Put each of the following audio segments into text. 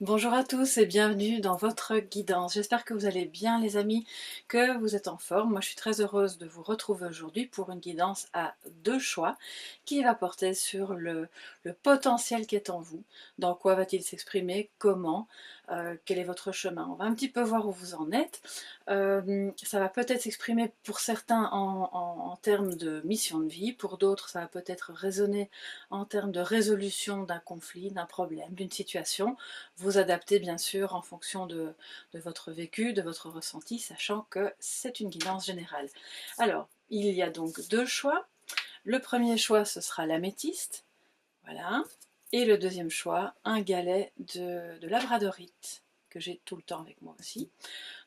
Bonjour à tous et bienvenue dans votre guidance. J'espère que vous allez bien les amis, que vous êtes en forme. Moi je suis très heureuse de vous retrouver aujourd'hui pour une guidance à deux choix qui va porter sur le potentiel qui est en vous. Dans quoi va-t-il s'exprimer, comment, quel est votre chemin. On va un petit peu voir où vous en êtes. Ça va peut-être s'exprimer pour certains en termes de mission de vie, pour d'autres ça va peut-être résonner en termes de résolution d'un conflit, d'un problème, d'une situation. Vous adaptez bien sûr en fonction de votre vécu, de votre ressenti, sachant que c'est une guidance générale. Alors, il y a donc deux choix. Le premier choix, ce sera l'améthyste, voilà. Et le deuxième choix, un galet de labradorite, que j'ai tout le temps avec moi aussi.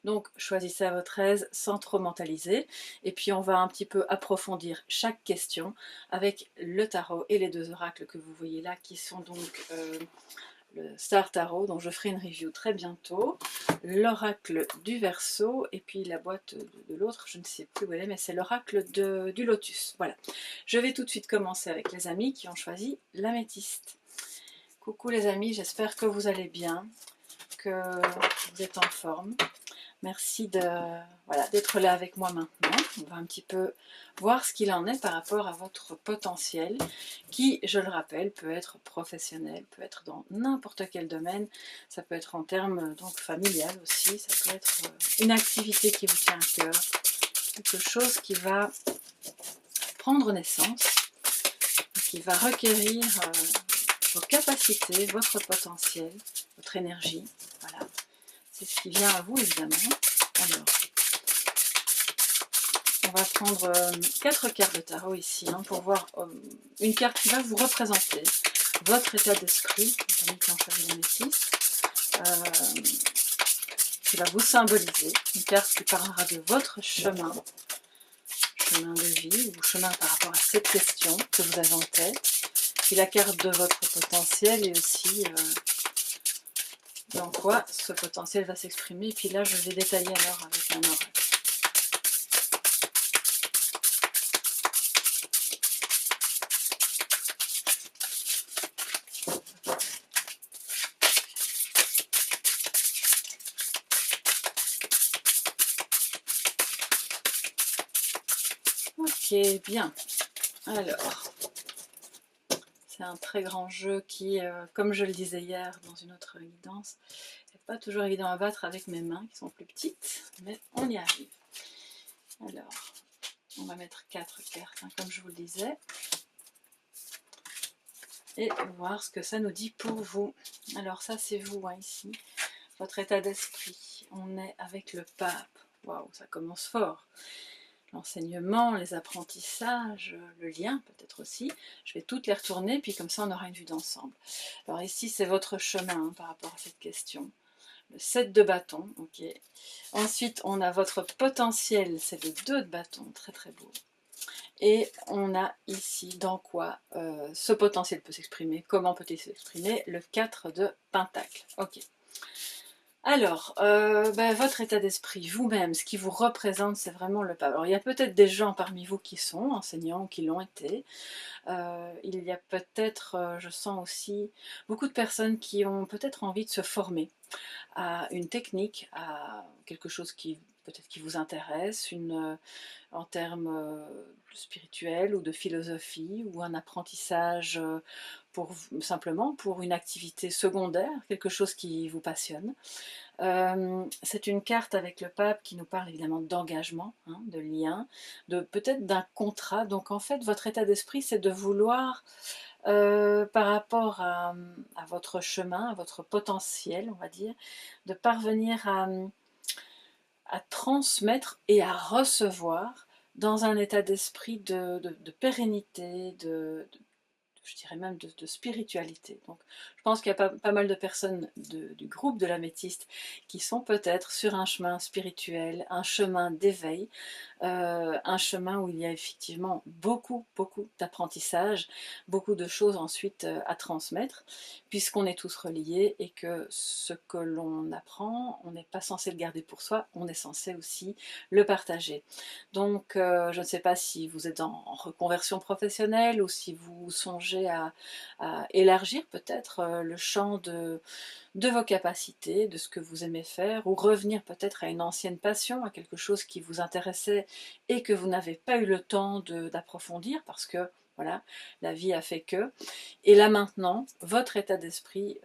Donc choisissez à votre aise sans trop mentaliser. Et puis on va un petit peu approfondir chaque question avec le tarot et les deux oracles que vous voyez là, qui sont donc le Star Tarot, dont je ferai une review très bientôt, l'oracle du Verseau, et puis la boîte de l'autre, je ne sais plus où elle est, mais c'est l'oracle du Lotus. Voilà. Je vais tout de suite commencer avec les amis qui ont choisi l'améthyste. Coucou les amis, j'espère que vous allez bien, que vous êtes en forme. Merci voilà, d'être là avec moi maintenant. On va un petit peu voir ce qu'il en est par rapport à votre potentiel qui, je le rappelle, peut être professionnel, peut être dans n'importe quel domaine. Ça peut être en termes donc familial aussi, ça peut être une activité qui vous tient à cœur, quelque chose qui va prendre naissance, qui va requérir vos capacités, votre potentiel, votre énergie. Voilà, c'est ce qui vient à vous évidemment. Alors, on va prendre 4 cartes de tarot ici pour voir une carte qui va vous représenter votre état d'esprit, qui ont choisi l'améthyste, qui va vous symboliser, une carte qui parlera de votre chemin de vie ou chemin par rapport à cette question que vous avez en tête, puis la carte de votre potentiel et aussi dans quoi ce potentiel va s'exprimer. Et puis là, je vais détailler alors avec un oracle. Ok, bien. Alors, c'est un très grand jeu qui, comme je le disais hier dans une autre guidance, n'est pas toujours évident à battre avec mes mains qui sont plus petites, mais on y arrive. Alors, on va mettre 4 cartes, comme je vous le disais, et voir ce que ça nous dit pour vous. Alors ça, c'est vous, ici, votre état d'esprit. On est avec le pape. Waouh, ça commence fort. L'enseignement, les apprentissages, le lien peut-être aussi. Je vais toutes les retourner, puis comme ça on aura une vue d'ensemble. Alors ici c'est votre chemin par rapport à cette question. Le 7 de bâton, ok. Ensuite on a votre potentiel, c'est le 2 de bâton, très très beau. Et on a ici dans quoi ce potentiel peut s'exprimer, comment peut-il s'exprimer, le 4 de pentacle, ok. Alors, votre état d'esprit, vous-même, ce qui vous représente, c'est vraiment le pape. Alors, il y a peut-être des gens parmi vous qui sont enseignants, qui l'ont été. Il y a peut-être, je sens aussi, beaucoup de personnes qui ont peut-être envie de se former à une technique, à quelque chose qui peut-être qui vous intéresse, en termes spirituels ou de philosophie, ou un apprentissage simplement pour une activité secondaire, quelque chose qui vous passionne. C'est une carte avec le pape qui nous parle évidemment d'engagement, de lien, peut-être d'un contrat. Donc en fait, votre état d'esprit, c'est de vouloir, par rapport à votre chemin, à votre potentiel, on va dire, de parvenir à transmettre et à recevoir dans un état d'esprit de pérennité, je dirais même de spiritualité. Donc, je pense qu'il y a pas mal de personnes du groupe de l'améthyste qui sont peut-être sur un chemin spirituel, un chemin d'éveil, un chemin où il y a effectivement beaucoup d'apprentissage, beaucoup de choses ensuite à transmettre, puisqu'on est tous reliés et que ce que l'on apprend, on n'est pas censé le garder pour soi, on est censé aussi le partager. Donc je ne sais pas si vous êtes en reconversion professionnelle ou si vous songez songer à élargir peut-être le champ de vos capacités, de ce que vous aimez faire, ou revenir peut-être à une ancienne passion, à quelque chose qui vous intéressait et que vous n'avez pas eu le temps d'approfondir parce que voilà, la vie a fait que. Et là maintenant, votre état d'esprit,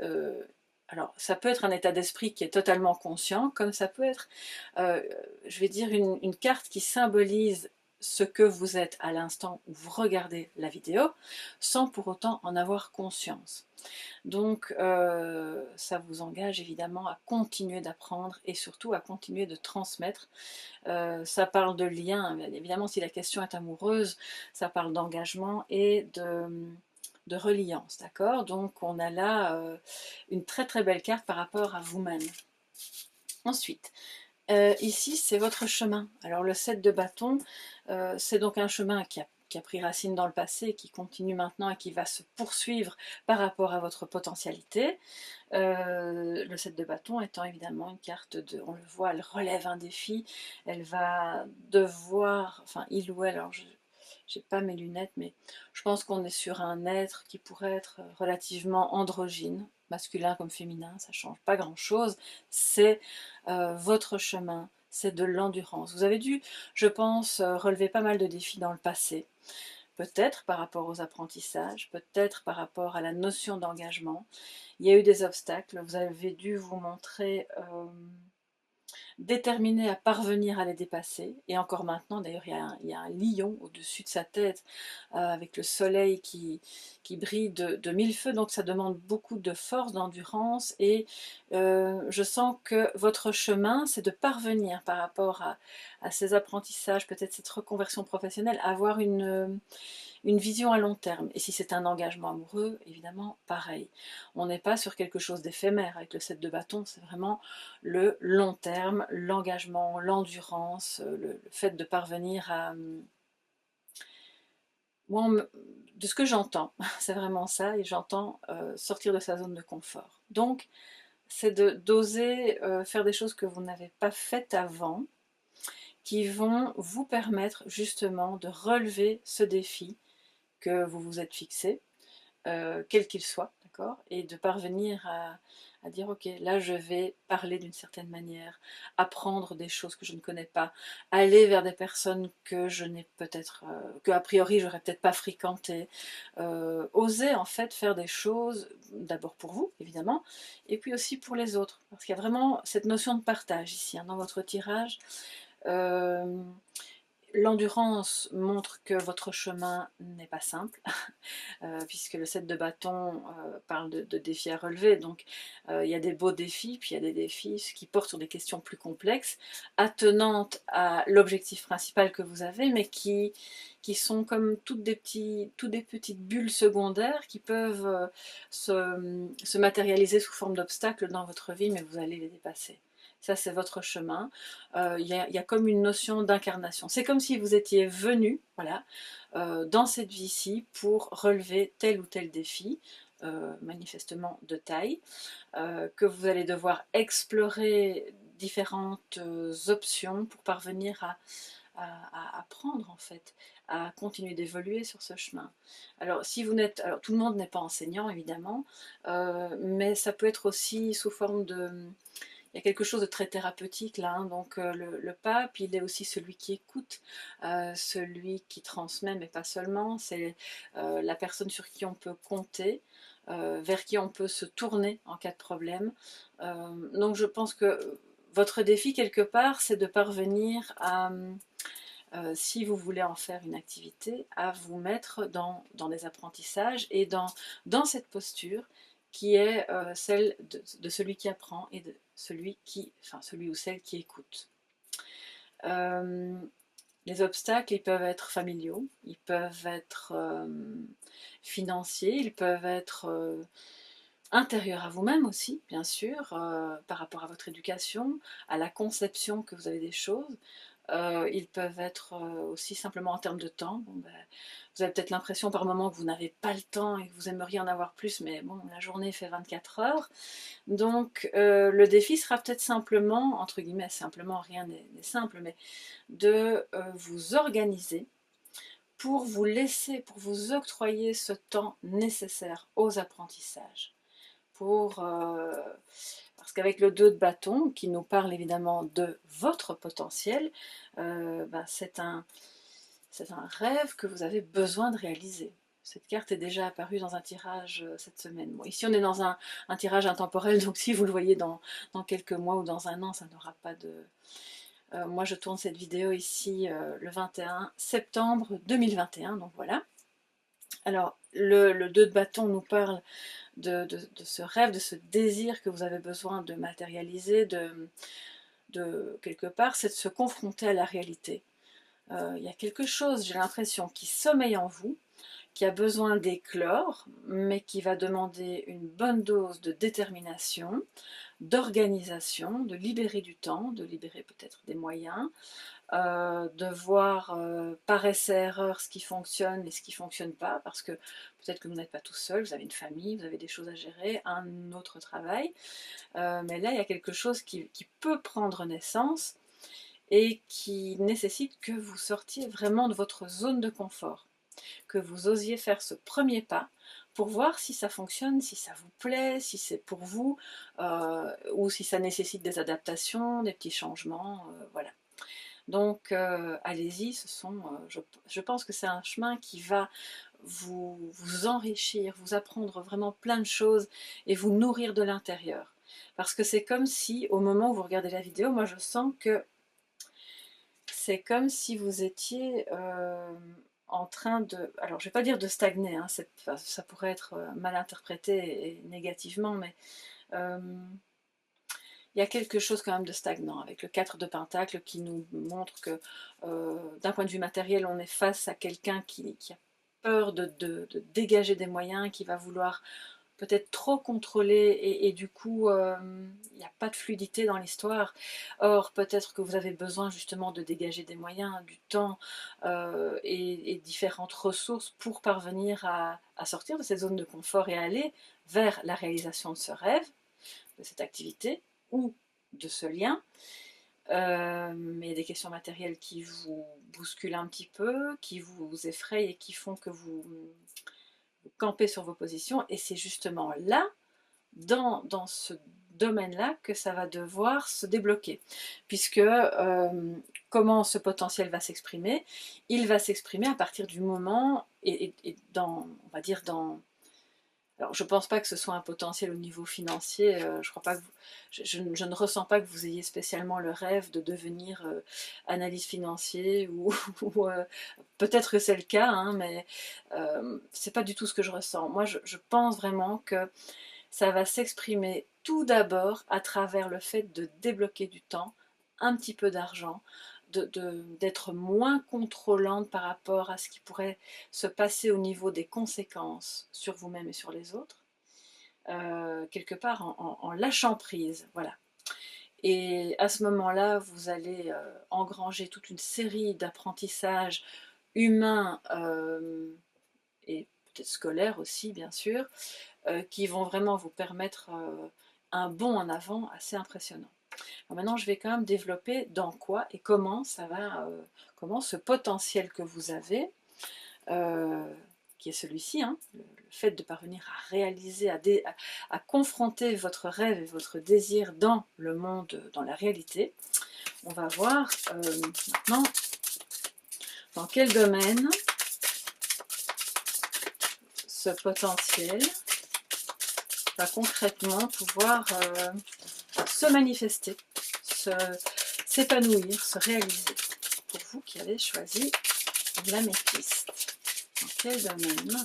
alors ça peut être un état d'esprit qui est totalement conscient, comme ça peut être, je vais dire, une carte qui symbolise ce que vous êtes à l'instant où vous regardez la vidéo, sans pour autant en avoir conscience. Donc ça vous engage évidemment à continuer d'apprendre et surtout à continuer de transmettre. Ça parle de lien, évidemment si la question est amoureuse, ça parle d'engagement et de reliance, d'accord? Donc on a là une très très belle carte par rapport à vous-même. Ensuite, ici c'est votre chemin. Alors le 7 de bâton, c'est donc un chemin qui a pris racine dans le passé, qui continue maintenant et qui va se poursuivre par rapport à votre potentialité. Le 7 de bâton étant évidemment une carte de, on le voit, elle relève un défi, elle va devoir, enfin il ou elle, alors je n'ai pas mes lunettes, mais je pense qu'on est sur un être qui pourrait être relativement androgyne, masculin comme féminin, ça ne change pas grand chose, c'est votre chemin, c'est de l'endurance. Vous avez dû, je pense, relever pas mal de défis dans le passé, peut-être par rapport aux apprentissages, peut-être par rapport à la notion d'engagement. Il y a eu des obstacles, vous avez dû vous montrer déterminé à parvenir à les dépasser. Et encore maintenant, d'ailleurs, il y a un lion au-dessus de sa tête avec le soleil qui brille de mille feux. Donc ça demande beaucoup de force, d'endurance. Et je sens que votre chemin, c'est de parvenir par rapport à ces apprentissages, peut-être cette reconversion professionnelle, à avoir une vision à long terme. Et si c'est un engagement amoureux, évidemment, pareil. On n'est pas sur quelque chose d'éphémère avec le 7 de bâton, c'est vraiment le long terme, l'engagement, l'endurance, le fait de parvenir à... Moi, de ce que j'entends, c'est vraiment ça, et j'entends sortir de sa zone de confort. Donc, c'est d'oser faire des choses que vous n'avez pas faites avant, qui vont vous permettre justement de relever ce défi que vous vous êtes fixé, quel qu'il soit, d'accord, et de parvenir à dire ok, là je vais parler d'une certaine manière, apprendre des choses que je ne connais pas, aller vers des personnes que je n'ai peut-être, que a priori j'aurais peut-être pas fréquentées, oser en fait faire des choses, d'abord pour vous évidemment, et puis aussi pour les autres, parce qu'il y a vraiment cette notion de partage ici, hein, dans votre tirage. Euh, L'endurance montre que votre chemin n'est pas simple, puisque le 7 de bâton parle de défis à relever. Donc il y a des beaux défis, puis il y a des défis qui portent sur des questions plus complexes, attenantes à l'objectif principal que vous avez, mais qui sont comme toutes des petites bulles secondaires qui peuvent se matérialiser sous forme d'obstacles dans votre vie, mais vous allez les dépasser. Ça, c'est votre chemin. Il y a comme une notion d'incarnation. C'est comme si vous étiez venu, voilà, dans cette vie-ci pour relever tel ou tel défi, manifestement de taille, que vous allez devoir explorer différentes options pour parvenir à apprendre en fait, à continuer d'évoluer sur ce chemin. Alors si vous n'êtes, alors tout le monde n'est pas enseignant évidemment, mais ça peut être aussi sous forme de, il y a quelque chose de très thérapeutique là, hein. Donc le pape, il est aussi celui qui écoute, celui qui transmet, mais pas seulement, c'est la personne sur qui on peut compter, vers qui on peut se tourner en cas de problème. Donc je pense que votre défi quelque part, c'est de parvenir à, si vous voulez en faire une activité, à vous mettre dans des apprentissages et dans cette posture qui est celle de celui qui apprend et de celui ou celle qui écoute. Les obstacles, ils peuvent être familiaux, ils peuvent être financiers, ils peuvent être intérieurs à vous-même aussi, bien sûr, par rapport à votre éducation, à la conception que vous avez des choses. Ils peuvent être aussi simplement en termes de temps. Bon, ben, vous avez peut-être l'impression par moment que vous n'avez pas le temps et que vous aimeriez en avoir plus, mais bon, la journée fait 24 heures. Donc le défi sera peut-être simplement, entre guillemets, simplement, rien n'est simple, mais de vous organiser pour vous laisser, pour vous octroyer ce temps nécessaire aux apprentissages. Parce qu'avec le 2 de bâton, qui nous parle évidemment de votre potentiel, c'est un rêve que vous avez besoin de réaliser. Cette carte est déjà apparue dans un tirage cette semaine. Bon, ici on est dans un tirage intemporel, donc si vous le voyez dans quelques mois ou dans un an, ça n'aura pas de... moi je tourne cette vidéo ici le 21 septembre 2021, donc voilà. Alors le 2 de bâton nous parle de ce rêve, de ce désir que vous avez besoin de matérialiser, de quelque part, c'est de se confronter à la réalité. Il y a quelque chose, j'ai l'impression, qui sommeille en vous, qui a besoin d'éclore, mais qui va demander une bonne dose de détermination, d'organisation, de libérer du temps, de libérer peut-être des moyens, de voir par essai-erreur ce qui fonctionne et ce qui ne fonctionne pas, parce que peut-être que vous n'êtes pas tout seul, vous avez une famille, vous avez des choses à gérer, un autre travail, mais là il y a quelque chose qui peut prendre naissance et qui nécessite que vous sortiez vraiment de votre zone de confort, que vous osiez faire ce premier pas pour voir si ça fonctionne, si ça vous plaît, si c'est pour vous, ou si ça nécessite des adaptations, des petits changements, voilà. Donc allez-y, je pense que c'est un chemin qui va vous enrichir, vous apprendre vraiment plein de choses et vous nourrir de l'intérieur. Parce que c'est comme si, au moment où vous regardez la vidéo, moi je sens que c'est comme si vous étiez en train de... Alors je ne vais pas dire de stagner, hein, ça pourrait être mal interprété et négativement, mais... il y a quelque chose quand même de stagnant avec le 4 de Pentacle qui nous montre que d'un point de vue matériel, on est face à quelqu'un qui a peur de dégager des moyens, qui va vouloir peut-être trop contrôler et du coup il n'y a pas de fluidité dans l'histoire. Or peut-être que vous avez besoin justement de dégager des moyens, du temps et différentes ressources pour parvenir à sortir de cette zone de confort et à aller vers la réalisation de ce rêve, de cette activité ou de ce lien. Mais il y a des questions matérielles qui vous bousculent un petit peu, qui vous effrayent et qui font que vous campez sur vos positions. Et c'est justement là, dans ce domaine-là, que ça va devoir se débloquer. Puisque comment ce potentiel va s'exprimer? Il va s'exprimer à partir du moment, et dans, on va dire, dans... Alors, je ne pense pas que ce soit un potentiel au niveau financier. Je crois pas que je ne ressens pas que vous ayez spécialement le rêve de devenir analyste financier ou, ou peut-être que c'est le cas, hein, mais c'est pas du tout ce que je ressens. Moi, je pense vraiment que ça va s'exprimer tout d'abord à travers le fait de débloquer du temps, un petit peu d'argent, d'être moins contrôlante par rapport à ce qui pourrait se passer au niveau des conséquences sur vous-même et sur les autres, quelque part en lâchant prise, voilà. Et à ce moment-là, vous allez engranger toute une série d'apprentissages humains et peut-être scolaires aussi, bien sûr, qui vont vraiment vous permettre un bond en avant assez impressionnant. Alors maintenant, je vais quand même développer dans quoi et comment ça va, comment ce potentiel que vous avez, qui est celui-ci, hein, le fait de parvenir à réaliser, à confronter votre rêve et votre désir dans le monde, dans la réalité. On va voir maintenant dans quel domaine ce potentiel va concrètement pouvoir se manifester, s'épanouir, se réaliser. Pour vous qui avez choisi l'améthyste, dans quel domaine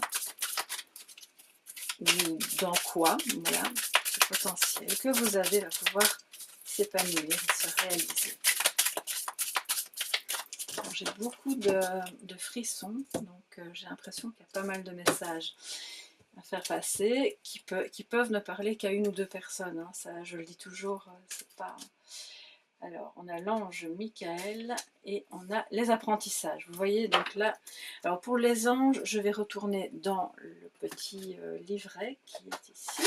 ou dans quoi, voilà, ce potentiel que vous avez va pouvoir s'épanouir et se réaliser. J'ai beaucoup de frissons, donc j'ai l'impression qu'il y a pas mal de messages à faire passer qui peuvent ne parler qu'à une ou deux personnes, hein. Ça, je le dis toujours, c'est pas... Alors, on a l'ange Michael et on a les apprentissages. Vous voyez, donc là, alors pour les anges, je vais retourner dans le petit livret qui est ici.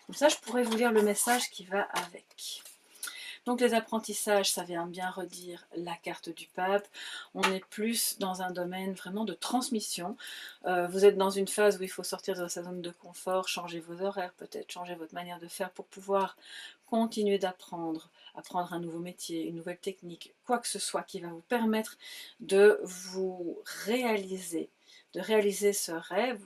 Comme ça, je pourrais vous lire le message qui va avec. Donc les apprentissages, ça vient bien redire la carte du pape. On est plus dans un domaine vraiment de transmission. Vous êtes dans une phase où il faut sortir de sa zone de confort, changer vos horaires peut-être, changer votre manière de faire pour pouvoir continuer d'apprendre, apprendre un nouveau métier, une nouvelle technique, quoi que ce soit qui va vous permettre de vous réaliser, de réaliser ce rêve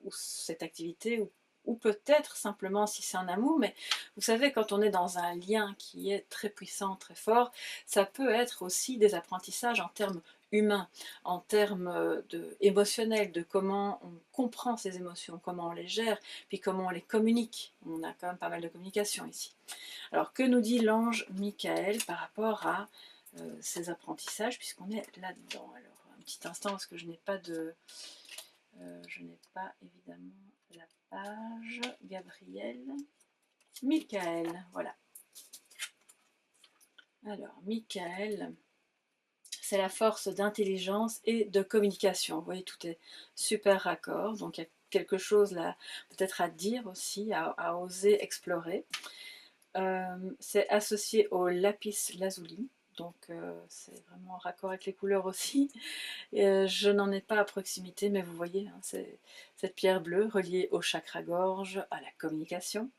ou cette activité ou peut-être simplement si c'est un amour, mais vous savez, quand on est dans un lien qui est très puissant, très fort, ça peut être aussi des apprentissages en termes humains, en termes émotionnels, de comment on comprend ces émotions, comment on les gère, puis comment on les communique. On a quand même pas mal de communication ici. Alors, que nous dit l'ange Michael par rapport à ces apprentissages, puisqu'on est là-dedans? Alors, un petit instant, parce que je n'ai pas de... je n'ai pas évidemment la page. Gabriel. Michael, voilà. Alors, Michael, c'est la force d'intelligence et de communication. Vous voyez, tout est super raccord. Donc, il y a quelque chose là, peut-être à dire aussi, à oser explorer. C'est associé au lapis lazuli. Donc c'est vraiment en raccord avec les couleurs aussi. Je n'en ai pas à proximité, mais vous voyez, hein, c'est cette pierre bleue reliée au chakra-gorge, à la communication.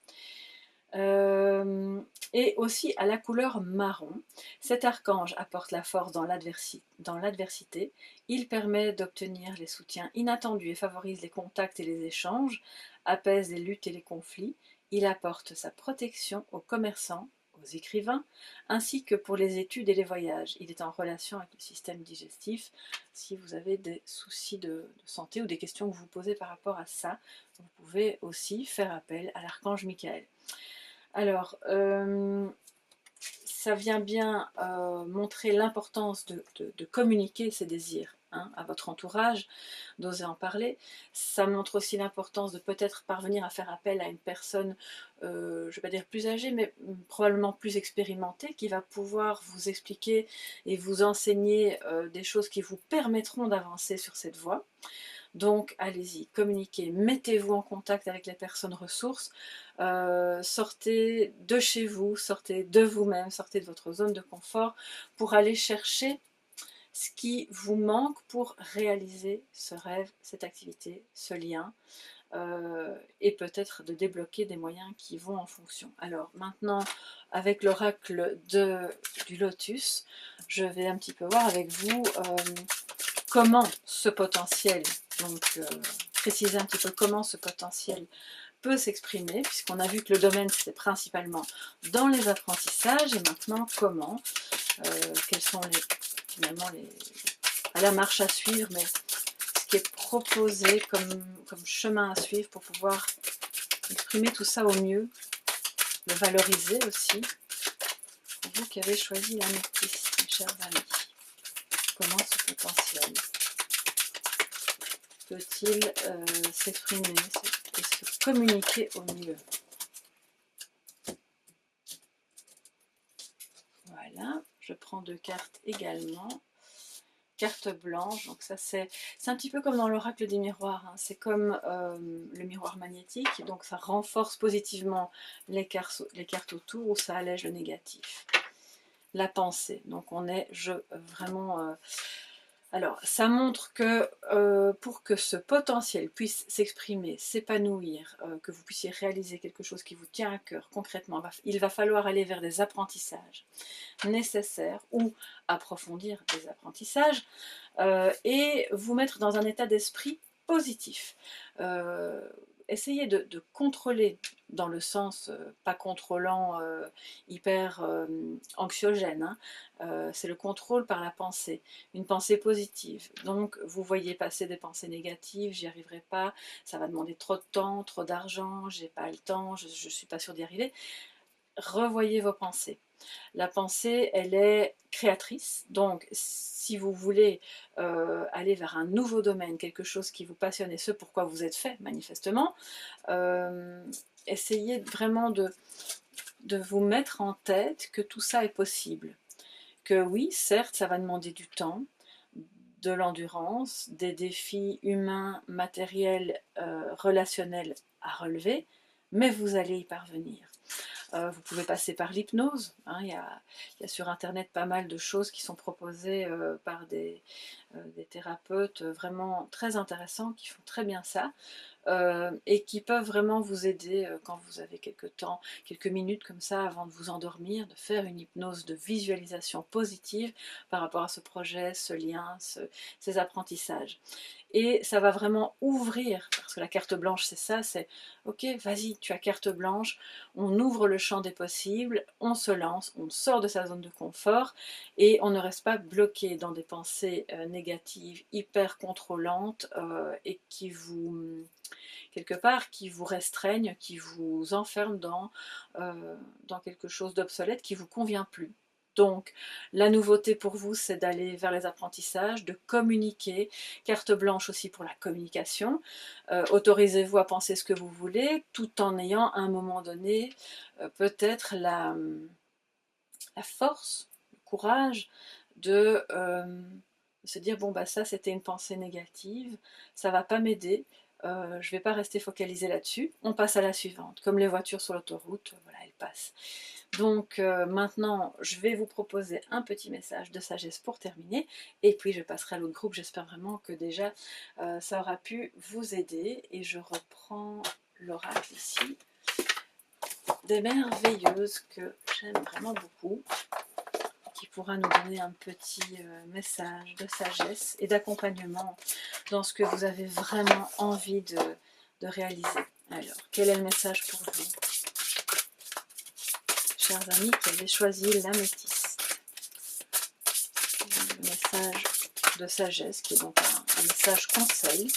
Et aussi à la couleur marron. Cet archange apporte la force dans l'adversité. Il permet d'obtenir les soutiens inattendus et favorise les contacts et les échanges, apaise les luttes et les conflits. Il apporte sa protection aux commerçants, aux écrivains, ainsi que pour les études et les voyages. Il est en relation avec le système digestif. Si vous avez des soucis de santé ou des questions que vous vous posez par rapport à ça, vous pouvez aussi faire appel à l'archange Michael. Alors, ça vient bien montrer l'importance de communiquer ses désirs à votre entourage, d'oser en parler. Ça montre aussi l'importance de peut-être parvenir à faire appel à une personne, je ne vais pas dire plus âgée, mais probablement plus expérimentée, qui va pouvoir vous expliquer et vous enseigner des choses qui vous permettront d'avancer sur cette voie. Donc allez-y, communiquez, mettez-vous en contact avec les personnes ressources, sortez de chez vous, sortez de vous-même, sortez de votre zone de confort pour aller chercher ce qui vous manque pour réaliser ce rêve, cette activité, ce lien, et peut-être de débloquer des moyens qui vont en fonction. Alors maintenant, avec l'oracle du lotus, je vais un petit peu voir avec vous comment ce potentiel, donc préciser un petit peu comment ce potentiel peut s'exprimer, puisqu'on a vu que le domaine c'était principalement dans les apprentissages, et maintenant comment, quels sont finalement à la marche à suivre, mais ce qui est proposé comme chemin à suivre pour pouvoir exprimer tout ça au mieux, le valoriser aussi. Pour vous qui avez choisi l'améthyste, mes chers amis, comment ce potentiel peut-il s'exprimer et se communiquer au mieux? Voilà, je prends 2 cartes également. Carte blanche, donc ça c'est un petit peu comme dans l'oracle des miroirs, hein. C'est comme le miroir magnétique, donc ça renforce positivement les cartes autour ou ça allège le négatif. La pensée, donc on est vraiment... alors, ça montre que pour que ce potentiel puisse s'exprimer, s'épanouir, que vous puissiez réaliser quelque chose qui vous tient à cœur concrètement, il va falloir aller vers des apprentissages nécessaires ou approfondir des apprentissages et vous mettre dans un état d'esprit positif. Essayez de contrôler dans le sens, pas contrôlant hyper anxiogène, hein, c'est le contrôle par la pensée, une pensée positive. Donc vous voyez passer des pensées négatives, j'y arriverai pas, ça va demander trop de temps, trop d'argent, j'ai pas le temps, je suis pas sûre d'y arriver. Revoyez vos pensées. La pensée, elle est créatrice, donc si vous voulez aller vers un nouveau domaine, quelque chose qui vous passionne et ce pourquoi vous êtes fait manifestement, essayez vraiment de vous mettre en tête que tout ça est possible. Que oui, certes, ça va demander du temps, de l'endurance, des défis humains, matériels, relationnels à relever, mais vous allez y parvenir. Vous pouvez passer par l'hypnose, hein, il y a sur internet pas mal de choses qui sont proposées par des thérapeutes vraiment très intéressants qui font très bien ça. Et qui peuvent vraiment vous aider quand vous avez quelques temps, quelques minutes comme ça avant de vous endormir, de faire une hypnose de visualisation positive par rapport à ce projet, ce lien, ces apprentissages. Et ça va vraiment ouvrir, parce que la carte blanche c'est ça, c'est ok, vas-y, tu as carte blanche, on ouvre le champ des possibles, on se lance, on sort de sa zone de confort et on ne reste pas bloqué dans des pensées négatives, hyper contrôlantes et qui vous quelque part qui vous restreignent, qui vous enferment dans quelque chose d'obsolète qui ne vous convient plus. Donc, la nouveauté pour vous, c'est d'aller vers les apprentissages, de communiquer, carte blanche aussi pour la communication. Autorisez-vous à penser ce que vous voulez, tout en ayant à un moment donné peut-être la force, le courage de se dire bon bah ça c'était une pensée négative, ça va pas m'aider, je vais pas rester focalisé là-dessus, on passe à la suivante. Comme les voitures sur l'autoroute, voilà, elles passent. Donc maintenant je vais vous proposer un petit message de sagesse pour terminer et puis je passerai à l'autre groupe. J'espère vraiment que déjà ça aura pu vous aider et je reprends l'oracle ici des merveilleuses que j'aime vraiment beaucoup, qui pourra nous donner un petit message de sagesse et d'accompagnement dans ce que vous avez vraiment envie de réaliser. Alors, quel est le message pour vous, chers amis qui avez choisi l'améthyste? Le message de sagesse, qui est donc un message conseil.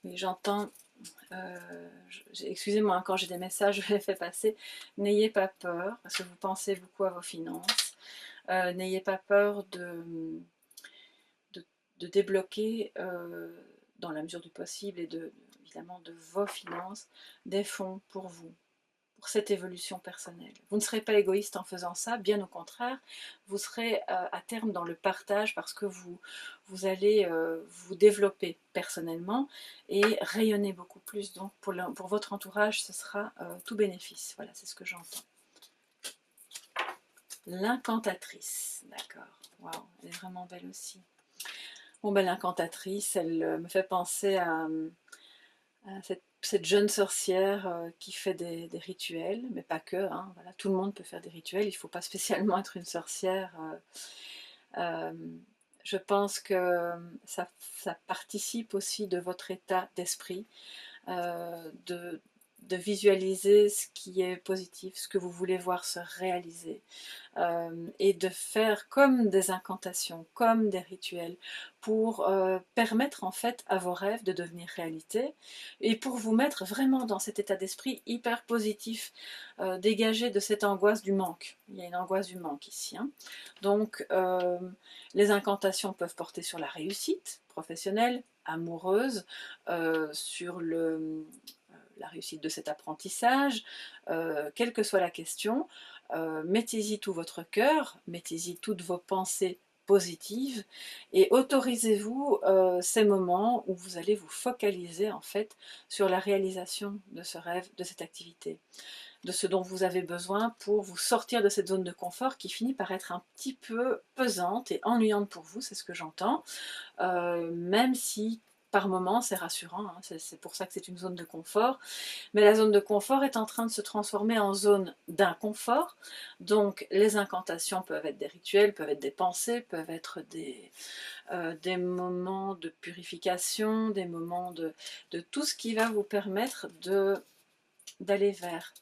Et j'entends, excusez-moi, quand j'ai des messages, je les fais passer. N'ayez pas peur, parce que vous pensez beaucoup à vos finances. N'ayez pas peur de débloquer, dans la mesure du possible, et évidemment de vos finances, des fonds pour vous, pour cette évolution personnelle. Vous ne serez pas égoïste en faisant ça, bien au contraire, vous serez à terme dans le partage parce que vous allez vous développer personnellement et rayonner beaucoup plus. Donc pour votre entourage, ce sera tout bénéfice. Voilà, c'est ce que j'entends. L'incantatrice, d'accord. Waouh, elle est vraiment belle aussi. Bon, ben, l'incantatrice, elle me fait penser à cette jeune sorcière qui fait des rituels, mais pas que, hein, voilà, tout le monde peut faire des rituels, il ne faut pas spécialement être une sorcière. Euh, je pense que ça participe aussi de votre état d'esprit, de visualiser ce qui est positif, ce que vous voulez voir se réaliser. Et de faire comme des incantations, comme des rituels, pour permettre en fait à vos rêves de devenir réalité et pour vous mettre vraiment dans cet état d'esprit hyper positif, dégagé de cette angoisse du manque. Il y a une angoisse du manque ici, hein. Donc les incantations peuvent porter sur la réussite professionnelle, amoureuse, sur la réussite de cet apprentissage, quelle que soit la question. Mettez-y tout votre cœur, mettez-y toutes vos pensées positives et autorisez-vous ces moments où vous allez vous focaliser en fait sur la réalisation de ce rêve, de cette activité, de ce dont vous avez besoin pour vous sortir de cette zone de confort qui finit par être un petit peu pesante et ennuyante pour vous, c'est ce que j'entends, même si par moments c'est rassurant, hein, c'est pour ça que c'est une zone de confort. Mais la zone de confort est en train de se transformer en zone d'inconfort. Donc les incantations peuvent être des rituels, peuvent être des pensées, peuvent être des moments de purification, des moments de tout ce qui va vous permettre d'aller vers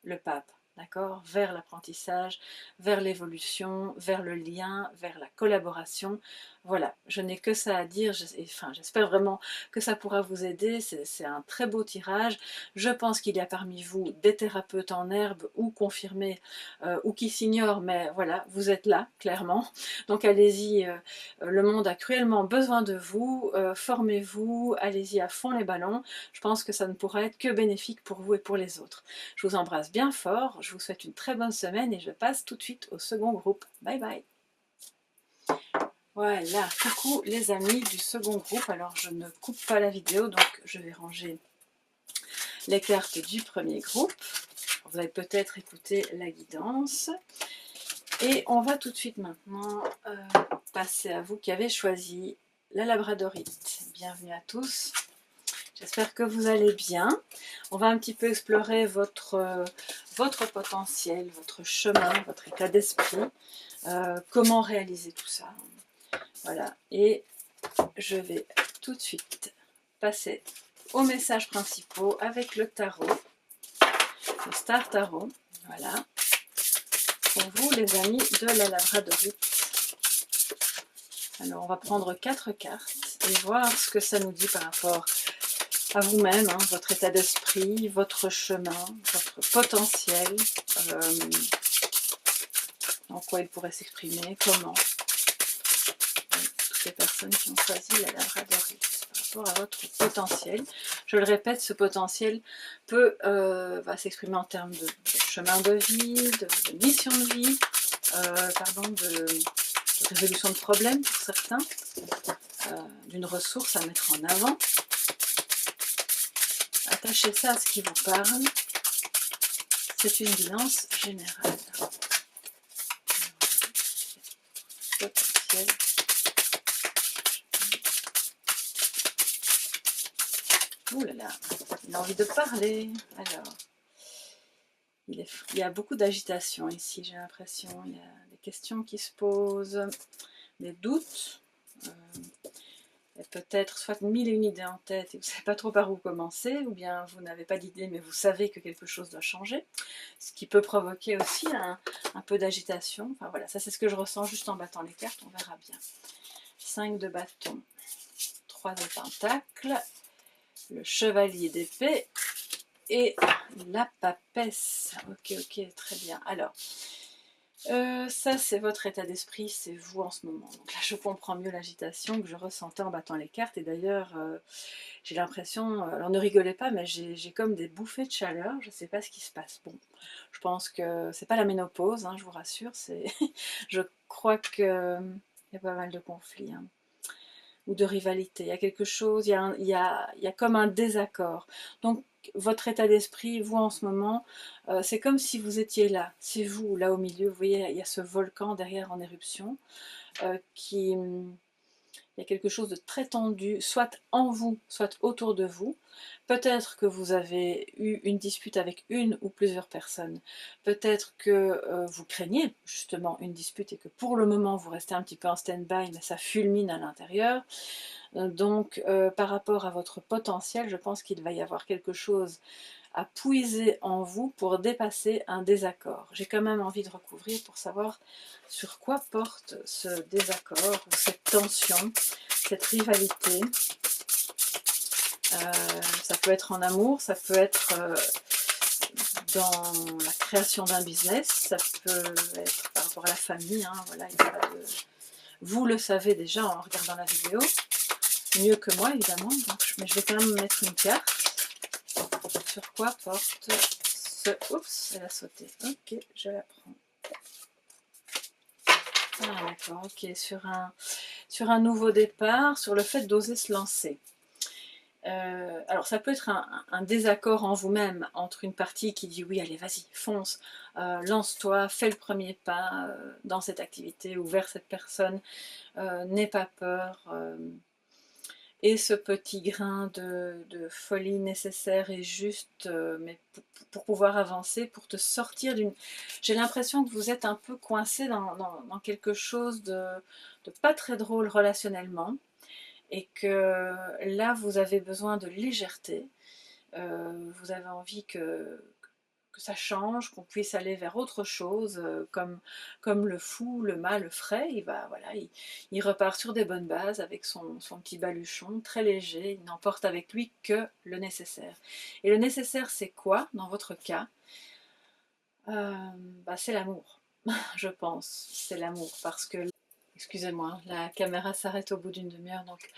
le pape. D'accord, vers l'apprentissage, vers l'évolution, vers le lien, vers la collaboration. Voilà, je n'ai que ça à dire. Enfin, j'espère vraiment que ça pourra vous aider. C'est un très beau tirage. Je pense qu'il y a parmi vous des thérapeutes en herbe ou confirmés ou qui s'ignorent, mais voilà, vous êtes là, clairement. Donc allez-y, le monde a cruellement besoin de vous. Formez-vous, allez-y à fond les ballons. Je pense que ça ne pourra être que bénéfique pour vous et pour les autres. Je vous embrasse bien fort, je vous souhaite une très bonne semaine et je passe tout de suite au second groupe. Bye bye. Voilà, coucou les amis du second groupe. Alors je ne coupe pas la vidéo, donc je vais ranger les cartes du premier groupe. Vous allez peut-être écouter la guidance. Et on va tout de suite maintenant passer à vous qui avez choisi la labradorite. Bienvenue à tous. J'espère que vous allez bien. On va un petit peu explorer votre potentiel, votre chemin, votre état d'esprit. Comment réaliser tout ça. Voilà. Et je vais tout de suite passer aux messages principaux avec le tarot, le Star Tarot. Voilà. Pour vous, les amis de la labradorite. Alors, on va prendre 4 cartes et voir ce que ça nous dit par rapport à vous-même, hein, votre état d'esprit, votre chemin, votre potentiel, en quoi il pourrait s'exprimer, comment. Toutes les personnes qui ont choisi la labradorite par rapport à votre potentiel. Je le répète, ce potentiel va s'exprimer en termes de chemin de vie, de mission de vie, de résolution de problèmes pour certains, d'une ressource à mettre en avant. Attachez ça à ce qui vous parle. C'est une guidance générale. Potentiel. Ouh là là, il a envie de parler. Alors, il y a beaucoup d'agitation ici, j'ai l'impression. Il y a des questions qui se posent, des doutes. Peut-être soit 1001 idées en tête et vous ne savez pas trop par où commencer, ou bien vous n'avez pas d'idée mais vous savez que quelque chose doit changer, ce qui peut provoquer aussi un peu d'agitation. Enfin voilà, ça c'est ce que je ressens juste en battant les cartes, on verra bien. 5 de bâton, 3 de pentacle, le chevalier d'épée et la papesse. Ok, très bien. Alors, ça c'est votre état d'esprit, c'est vous en ce moment. Donc là je comprends mieux l'agitation que je ressentais en battant les cartes. Et d'ailleurs j'ai l'impression, alors ne rigolez pas, mais j'ai comme des bouffées de chaleur. Je ne sais pas ce qui se passe. Bon, je pense que c'est pas la ménopause, hein, je vous rassure. Je crois qu'il y a pas mal de conflits. Hein, ou de rivalité, il y a quelque chose, il y a comme un désaccord. Donc votre état d'esprit, vous en ce moment, c'est comme si vous étiez là, c'est vous là au milieu, vous voyez, il y a ce volcan derrière en éruption, il y a quelque chose de très tendu, soit en vous, soit autour de vous. Peut-être que vous avez eu une dispute avec une ou plusieurs personnes. Peut-être que vous craignez justement une dispute et que pour le moment vous restez un petit peu en stand-by, mais ça fulmine à l'intérieur. Donc par rapport à votre potentiel, je pense qu'il va y avoir quelque chose à puiser en vous pour dépasser un désaccord. J'ai quand même envie de recouvrir pour savoir sur quoi porte ce désaccord ou cette tension, cette rivalité. Ça peut être en amour, ça peut être dans la création d'un business, ça peut être par rapport à la famille. Hein, voilà, il y a pas de... Vous le savez déjà en regardant la vidéo, mieux que moi évidemment, donc, mais je vais quand même mettre une carte. Sur quoi porte ce... Oups, elle a sauté. Ok, je la prends. Ah d'accord, ok, sur un nouveau départ, sur le fait d'oser se lancer. Alors ça peut être un désaccord en vous-même entre une partie qui dit oui allez vas-y fonce, lance-toi, fais le premier pas dans cette activité ou vers cette personne, n'aie pas peur, et ce petit grain de folie nécessaire et juste, mais pour pouvoir avancer, pour te sortir d'une... J'ai l'impression que vous êtes un peu coincé dans quelque chose de pas très drôle relationnellement, et que là vous avez besoin de légèreté, vous avez envie que ça change, qu'on puisse aller vers autre chose, comme le fou, le mât, le frais, il repart sur des bonnes bases avec son petit baluchon, très léger, il n'emporte avec lui que le nécessaire. Et le nécessaire c'est quoi dans votre cas? C'est l'amour, je pense, c'est l'amour, parce que, excusez-moi, la caméra s'arrête au bout d'une demi-heure, donc,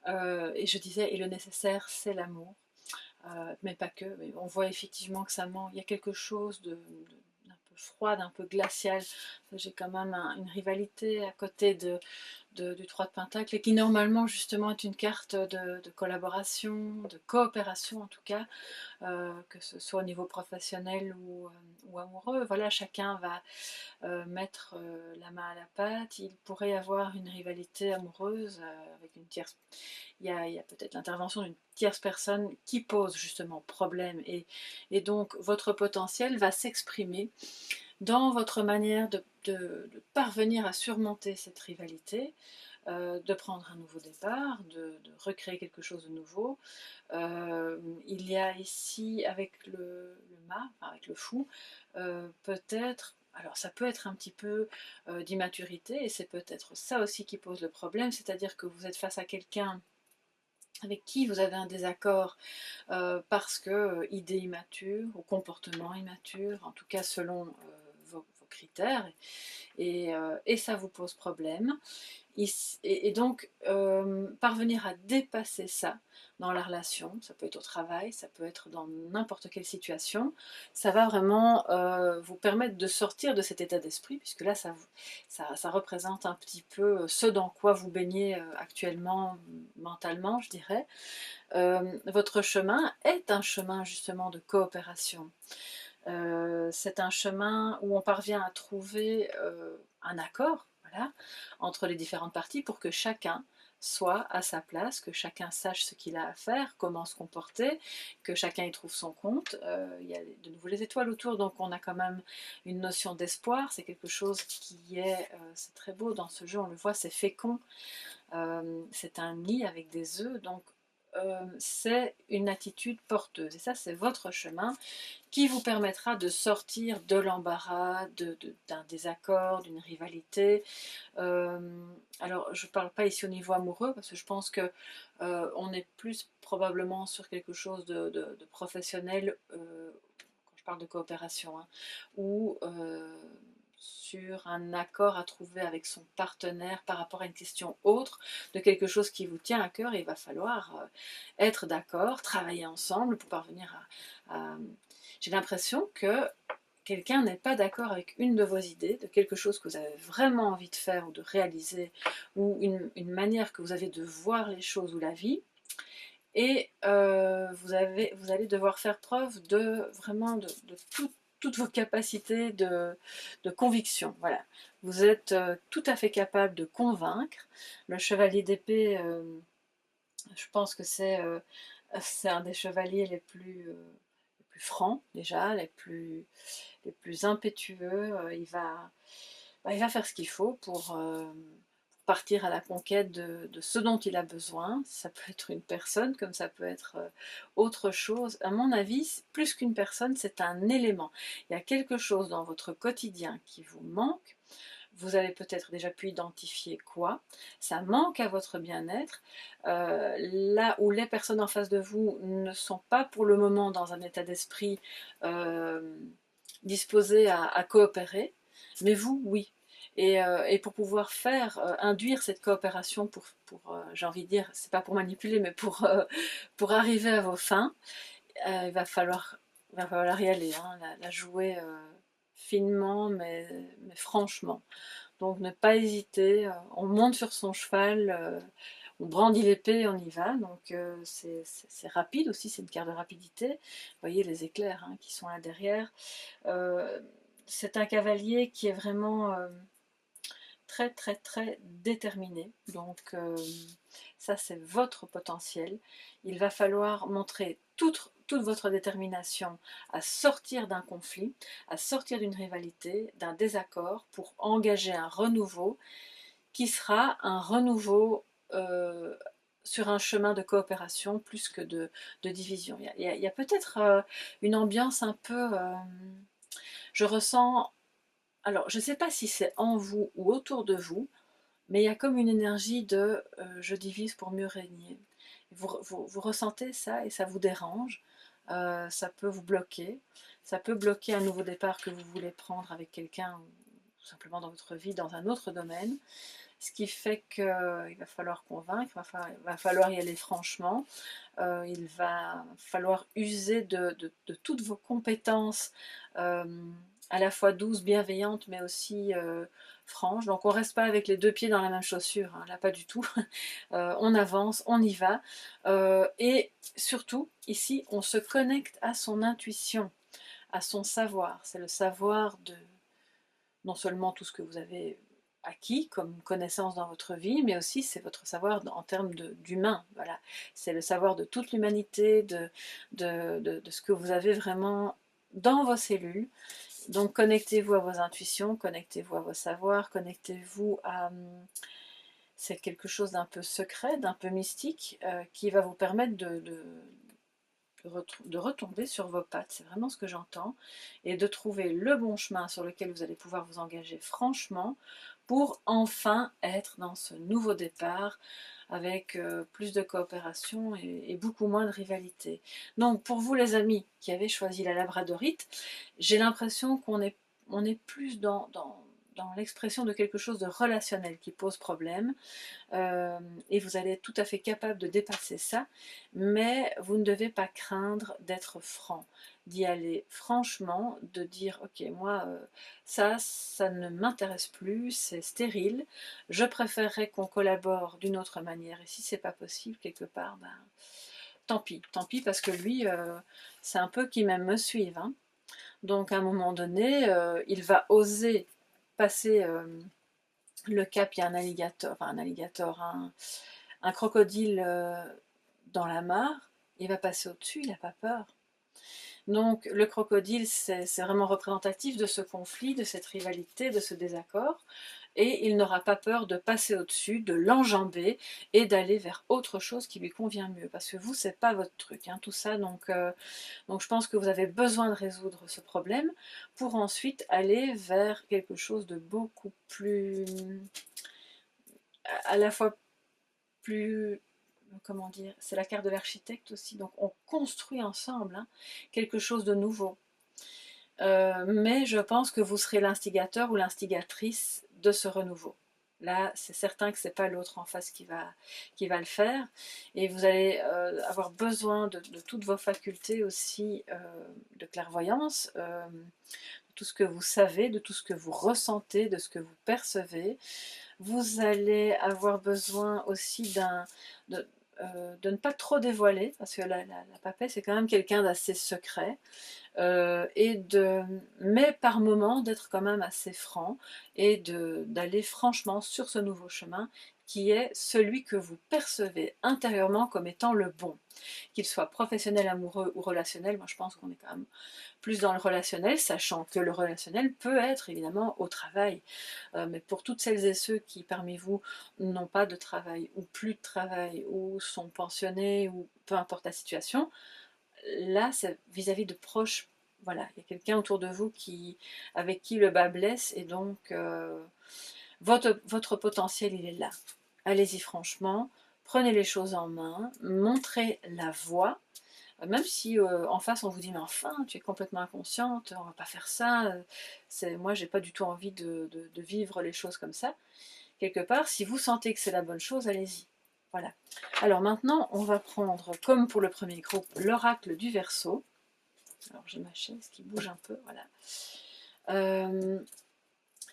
et je disais, et le nécessaire c'est l'amour. Mais pas que, mais on voit effectivement que ça manque, il y a quelque chose d'un peu froid, d'un peu glacial. J'ai quand même une rivalité à côté du 3 de Pentacle, et qui normalement justement est une carte de collaboration, de coopération en tout cas, que ce soit au niveau professionnel ou amoureux. Voilà, chacun va mettre la main à la pâte. Il pourrait y avoir une rivalité amoureuse avec une tierce. Il y a peut-être l'intervention d'une tierce personne qui pose justement problème, et donc votre potentiel va s'exprimer dans votre manière de parvenir à surmonter cette rivalité, de prendre un nouveau départ, de recréer quelque chose de nouveau. Il y a ici avec le mât, avec le fou, peut-être, alors ça peut être un petit peu d'immaturité, et c'est peut-être ça aussi qui pose le problème, c'est-à-dire que vous êtes face à quelqu'un avec qui vous avez un désaccord parce que idée immature ou comportement immature, en tout cas selon vos critères, et ça vous pose problème. Et donc, parvenir à dépasser ça dans la relation, ça peut être au travail, ça peut être dans n'importe quelle situation, ça va vraiment vous permettre de sortir de cet état d'esprit, puisque là, ça représente un petit peu ce dans quoi vous baignez actuellement, mentalement, je dirais. Votre chemin est un chemin justement de coopération. C'est un chemin où on parvient à trouver un accord, voilà, entre les différentes parties pour que chacun soit à sa place, que chacun sache ce qu'il a à faire, comment se comporter, que chacun y trouve son compte. Il y a de nouveau les étoiles autour, donc on a quand même une notion d'espoir. C'est quelque chose qui est, c'est très beau dans ce jeu, on le voit, c'est fécond. C'est un nid avec des œufs, donc c'est une attitude porteuse. Et ça, c'est votre chemin qui vous permettra de sortir de l'embarras, d'un désaccord, d'une rivalité. Alors, je ne parle pas ici au niveau amoureux, parce que je pense que on est plus probablement sur quelque chose de professionnel, quand je parle de coopération, hein, ou sur un accord à trouver avec son partenaire par rapport à une question autre, de quelque chose qui vous tient à cœur, et il va falloir être d'accord, travailler ensemble pour parvenir à j'ai l'impression que quelqu'un n'est pas d'accord avec une de vos idées, de quelque chose que vous avez vraiment envie de faire ou de réaliser, ou une manière que vous avez de voir les choses ou la vie, et vous allez devoir faire preuve de vraiment de toutes vos capacités de conviction. Voilà. Vous êtes tout à fait capable de convaincre. Le chevalier d'épée, je pense que c'est un des chevaliers les plus francs déjà, les plus impétueux. Il va faire ce qu'il faut pour partir à la conquête de ce dont il a besoin. Ça peut être une personne, comme ça peut être autre chose. À mon avis, plus qu'une personne, c'est un élément. Il y a quelque chose dans votre quotidien qui vous manque. Vous avez peut-être déjà pu identifier quoi. Ça manque à votre bien-être. Là où les personnes en face de vous ne sont pas pour le moment dans un état d'esprit disposé à coopérer, mais vous, oui. Et pour pouvoir induire cette coopération, j'ai envie de dire, c'est pas pour manipuler, mais pour arriver à vos fins, il va falloir y aller, hein, la jouer finement, mais franchement. Donc ne pas hésiter, on monte sur son cheval, on brandit l'épée, on y va. Donc c'est rapide aussi, c'est une carte de rapidité. Vous voyez les éclairs qui sont là derrière. Euh, c'est un cavalier qui est vraiment très très très déterminé. Donc ça c'est votre potentiel. Il va falloir montrer toute votre détermination à sortir d'un conflit, à sortir d'une rivalité, d'un désaccord, pour engager un renouveau qui sera un renouveau sur un chemin de coopération plus que de division. Il y a peut-être une ambiance un peu... je ressens... Alors, je ne sais pas si c'est en vous ou autour de vous, mais il y a comme une énergie de je divise pour mieux régner. Vous ressentez ça et ça vous dérange, ça peut vous bloquer, ça peut bloquer un nouveau départ que vous voulez prendre avec quelqu'un, ou tout simplement dans votre vie, dans un autre domaine. Ce qui fait qu'il va falloir convaincre, il va falloir y aller franchement, il va falloir user de toutes vos compétences à la fois douce, bienveillante, mais aussi franche. Donc on ne reste pas avec les deux pieds dans la même chaussure, hein, là pas du tout. On avance, on y va. Et surtout, ici, on se connecte à son intuition, à son savoir. C'est le savoir de non seulement tout ce que vous avez acquis comme connaissance dans votre vie, mais aussi c'est votre savoir en termes d'humain. Voilà. C'est le savoir de toute l'humanité, de ce que vous avez vraiment dans vos cellules. Donc connectez-vous à vos intuitions, connectez-vous à vos savoirs, connectez-vous à... C'est quelque chose d'un peu secret, d'un peu mystique, qui va vous permettre de retomber sur vos pattes, c'est vraiment ce que j'entends, et de trouver le bon chemin sur lequel vous allez pouvoir vous engager franchement pour enfin être dans ce nouveau départ avec plus de coopération et beaucoup moins de rivalité. Donc pour vous les amis qui avez choisi la labradorite, j'ai l'impression on est plus dans l'expression de quelque chose de relationnel qui pose problème, et vous allez être tout à fait capable de dépasser ça, mais vous ne devez pas craindre d'être franc, d'y aller franchement, de dire ok moi ça ne m'intéresse plus, c'est stérile, je préférerais qu'on collabore d'une autre manière, et si c'est pas possible quelque part, ben, tant pis parce que lui c'est un peu qui même me suive, hein. Donc à un moment donné il va oser passer le cap. Il y a un alligator, enfin un crocodile dans la mare, il va passer au-dessus, il n'a pas peur. Donc le crocodile, c'est vraiment représentatif de ce conflit, de cette rivalité, de ce désaccord, et il n'aura pas peur de passer au-dessus, de l'enjamber et d'aller vers autre chose qui lui convient mieux, parce que vous, c'est pas votre truc, hein, tout ça, donc je pense que vous avez besoin de résoudre ce problème pour ensuite aller vers quelque chose de beaucoup plus, à la fois plus, comment dire, c'est la carte de l'architecte aussi, donc on construit ensemble hein, quelque chose de nouveau. Mais je pense que vous serez l'instigateur ou l'instigatrice de ce renouveau. Là, c'est certain que ce n'est pas l'autre en face qui va le faire. Et vous allez avoir besoin de toutes vos facultés aussi de clairvoyance, de tout ce que vous savez, de tout ce que vous ressentez, de ce que vous percevez. Vous allez avoir besoin aussi de ne pas trop dévoiler, parce que la papesse c'est quand même quelqu'un d'assez secret, mais par moment d'être quand même assez franc et d'aller franchement sur ce nouveau chemin qui est celui que vous percevez intérieurement comme étant le bon. Qu'il soit professionnel, amoureux ou relationnel, moi je pense qu'on est quand même plus dans le relationnel, sachant que le relationnel peut être évidemment au travail. Mais pour toutes celles et ceux qui parmi vous n'ont pas de travail ou plus de travail ou sont pensionnés ou peu importe la situation, là c'est vis-à-vis de proches. Voilà, il y a quelqu'un autour de vous avec qui le bas blesse, et donc votre potentiel il est là. Allez-y franchement, prenez les choses en main, montrez la voie, même si en face on vous dit mais enfin tu es complètement inconsciente, on va pas faire ça, moi j'ai pas du tout envie de vivre les choses comme ça. Quelque part, si vous sentez que c'est la bonne chose, allez-y. Voilà. Alors maintenant, on va prendre, comme pour le premier groupe, l'oracle du Verseau. Alors j'ai ma chaise qui bouge un peu, voilà.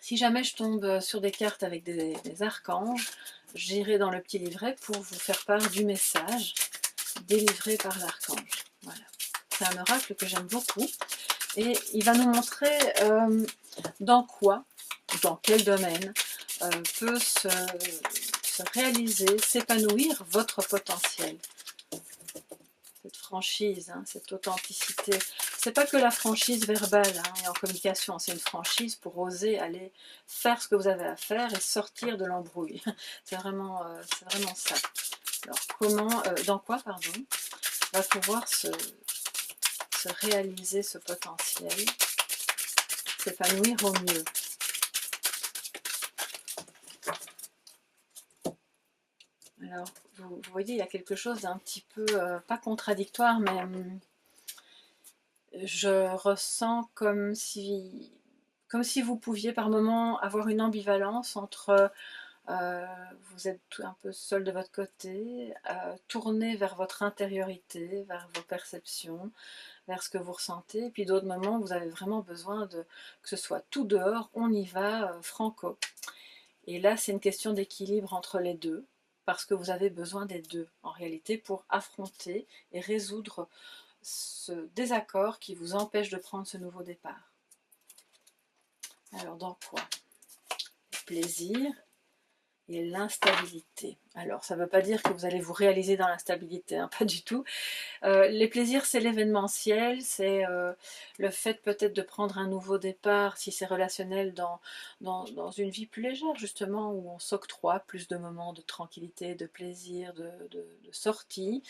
Si jamais je tombe sur des cartes avec des archanges, j'irai dans le petit livret pour vous faire part du message délivré par l'archange. Voilà. C'est un oracle que j'aime beaucoup et il va nous montrer dans quoi, dans quel domaine peut se réaliser, s'épanouir votre potentiel. Cette franchise, hein, cette authenticité. C'est pas que la franchise verbale hein, et en communication, c'est une franchise pour oser aller faire ce que vous avez à faire et sortir de l'embrouille. C'est vraiment ça. Alors comment, dans quoi, pardon, va pouvoir se réaliser ce potentiel, s'épanouir au mieux. Alors, vous voyez, il y a quelque chose d'un petit peu, pas contradictoire, mais je ressens comme si vous pouviez par moments avoir une ambivalence entre vous êtes un peu seul de votre côté, tourné vers votre intériorité, vers vos perceptions, vers ce que vous ressentez, et puis d'autres moments vous avez vraiment besoin que ce soit tout dehors, on y va, franco. Et là c'est une question d'équilibre entre les deux, parce que vous avez besoin des deux en réalité pour affronter et résoudre ce désaccord qui vous empêche de prendre ce nouveau départ. Alors dans quoi? Le plaisir et l'instabilité. Alors ça ne veut pas dire que vous allez vous réaliser dans l'instabilité, hein, pas du tout. Les plaisirs, c'est l'événementiel, c'est le fait peut-être de prendre un nouveau départ, si c'est relationnel, dans une vie plus légère, justement, où on s'octroie plus de moments de tranquillité, de plaisir, de sortie.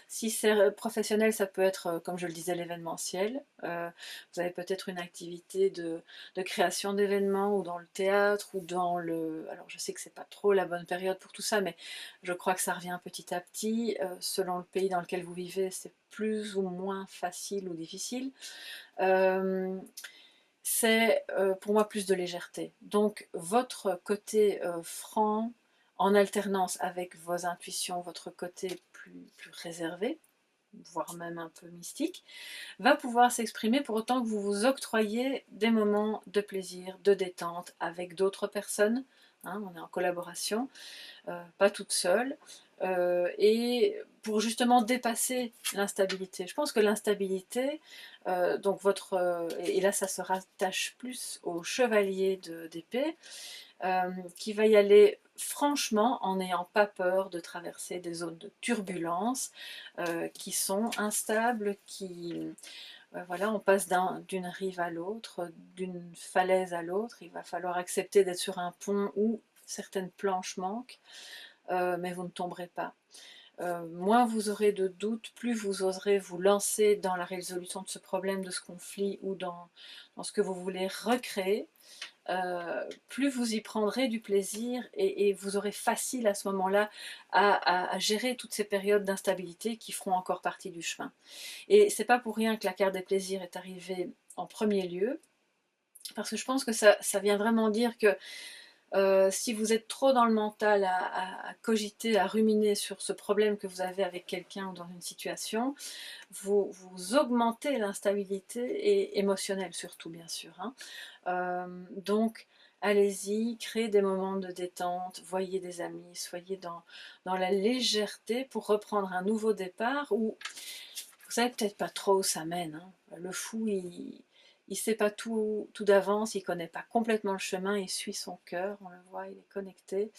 Si c'est professionnel, ça peut être, comme je le disais, l'événementiel. Vous avez peut-être une activité de création d'événements, ou dans le théâtre, ou dans le... Alors je sais que c'est pas trop la bonne période pour tout ça, mais je crois que ça revient petit à petit, selon le pays dans lequel vous vivez, c'est plus ou moins facile ou difficile. C'est pour moi plus de légèreté. Donc votre côté franc, en alternance avec vos intuitions, votre côté plus réservé, voire même un peu mystique, va pouvoir s'exprimer pour autant que vous vous octroyez des moments de plaisir, de détente avec d'autres personnes. Hein, on est en collaboration, pas toute seule, et pour justement dépasser l'instabilité. Je pense que l'instabilité, donc et là ça se rattache plus au chevalier d'épée, qui va y aller franchement en n'ayant pas peur de traverser des zones de turbulence qui sont instables, voilà, on passe d'une rive à l'autre, d'une falaise à l'autre, il va falloir accepter d'être sur un pont où certaines planches manquent, mais vous ne tomberez pas. Moins vous aurez de doutes, plus vous oserez vous lancer dans la résolution de ce problème, de ce conflit, ou dans ce que vous voulez recréer. Plus vous y prendrez du plaisir, et vous aurez facile à ce moment-là à gérer toutes ces périodes d'instabilité qui feront encore partie du chemin. Et c'est pas pour rien que la carte des plaisirs est arrivée en premier lieu, parce que je pense que ça vient vraiment dire que si vous êtes trop dans le mental à cogiter, à ruminer sur ce problème que vous avez avec quelqu'un ou dans une situation, vous augmentez l'instabilité, et émotionnelle surtout, bien sûr. Hein. Donc, allez-y, créez des moments de détente, voyez des amis, soyez dans la légèreté pour reprendre un nouveau départ où vous savez peut-être pas trop où ça mène. Hein. Le fou, il sait pas tout d'avance, il connaît pas complètement le chemin, il suit son cœur, on le voit, il est connecté,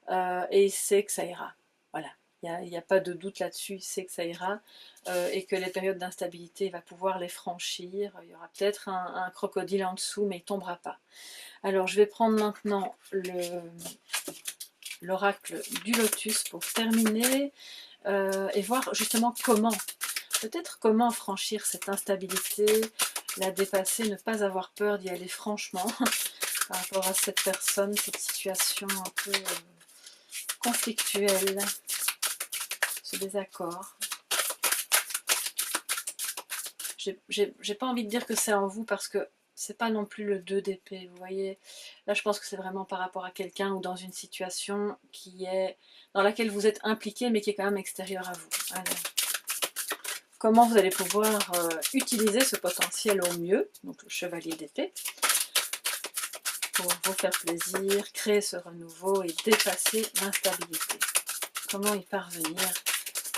et il sait que ça ira. Voilà, il n'y a pas de doute là-dessus, il sait que ça ira, et que les périodes d'instabilité, il va pouvoir les franchir. Il y aura peut-être un crocodile en dessous, mais il ne tombera pas. Alors je vais prendre maintenant l'oracle du lotus pour terminer, et voir justement peut-être comment franchir cette instabilité, la dépasser, ne pas avoir peur d'y aller franchement par rapport à cette personne, cette situation un peu conflictuelle, ce désaccord. J'ai pas envie de dire que c'est en vous, parce que c'est pas non plus le 2 d'épée, vous voyez. Là je pense que c'est vraiment par rapport à quelqu'un, ou dans une situation dans laquelle vous êtes impliqué, mais qui est quand même extérieure à vous. Alors, comment vous allez pouvoir utiliser ce potentiel au mieux, donc le chevalier d'épée, pour vous faire plaisir, créer ce renouveau et dépasser l'instabilité. Comment y parvenir,